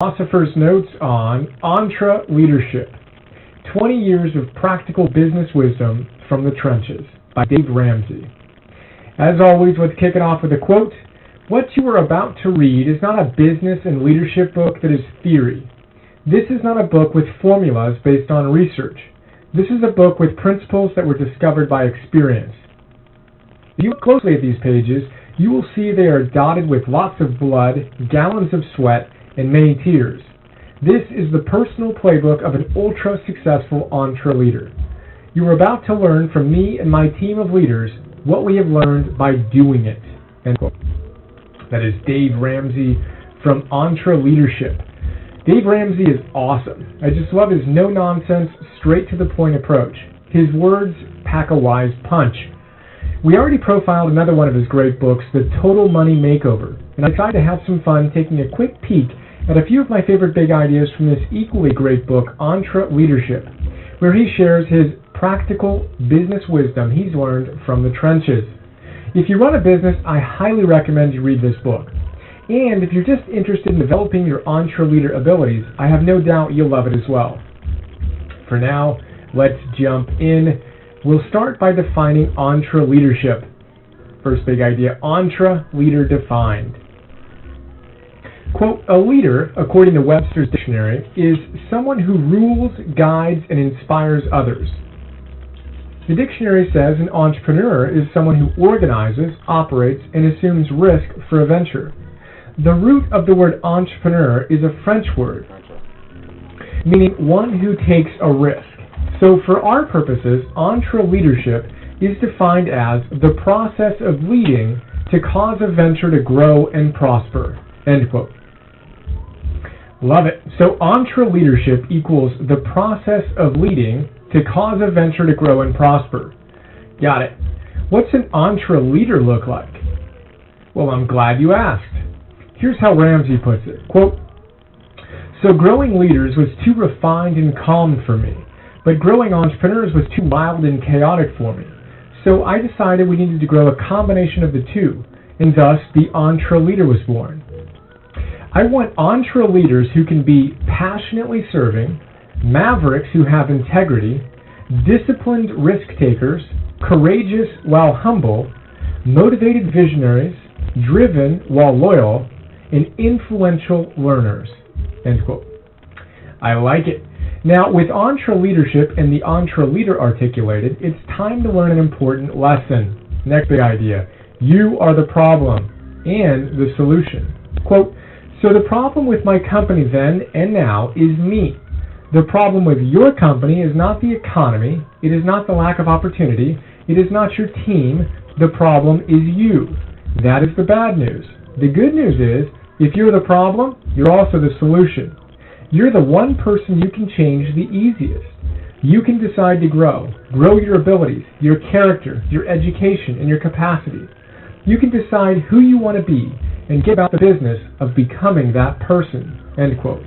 Philosopher's Notes on Leadership, 20 Years of Practical Business Wisdom from the Trenches by Dave Ramsey. As always, let's kick it off with a quote. What you are about to read is not a business and leadership book that is theory. This is not a book with formulas based on research. This is a book with principles that were discovered by experience. If you look closely at these pages, you will see they are dotted with lots of blood, gallons of sweat, and many tears. This is the personal playbook of an ultra-successful leader. You are about to learn from me and my team of leaders what we have learned by doing it. End quote. That is Dave Ramsey from Leadership. Dave Ramsey is awesome. I just love his no-nonsense, straight-to-the-point approach. His words pack a wise punch. We already profiled another one of his great books, The Total Money Makeover, and I decided to have some fun taking a quick peek at a few of my favorite big ideas from this equally great book, Leadership, where he shares his practical business wisdom he's learned from the trenches. If you run a business, I highly recommend you read this book. And if you're just interested in developing your leader abilities, I have no doubt you'll love it as well. For now, let's jump in. We'll start by defining leadership. First big idea, leader defined. Quote, a leader, according to Webster's dictionary, is someone who rules, guides, and inspires others. The dictionary says an entrepreneur is someone who organizes, operates, and assumes risk for a venture. The root of the word entrepreneur is a French word, meaning one who takes a risk. So for our purposes, leadership is defined as the process of leading to cause a venture to grow and prosper. End quote. Love it. So leadership equals the process of leading to cause a venture to grow and prosper. Got it. What's an leader look like? Well, I'm glad you asked. Here's how Ramsey puts it. Quote, so growing leaders was too refined and calm for me, but growing entrepreneurs was too wild and chaotic for me. So I decided we needed to grow a combination of the two, and thus the leader was born. I want leaders who can be passionately serving, mavericks who have integrity, disciplined risk takers, courageous while humble, motivated visionaries, driven while loyal, and influential learners. End quote. I like it. Now, with leadership and the leader articulated, it's time to learn an important lesson. Next big idea. You are the problem and the solution. Quote, so the problem with my company then and now is me. The problem with your company is not the economy. It is not the lack of opportunity. It is not your team. The problem is you. That is the bad news. The good news is, if you're the problem, you're also the solution. You're the one person you can change the easiest. You can decide to grow your abilities, your character, your education, and your capacity. You can decide who you want to be and get about the business of becoming that person. End quote.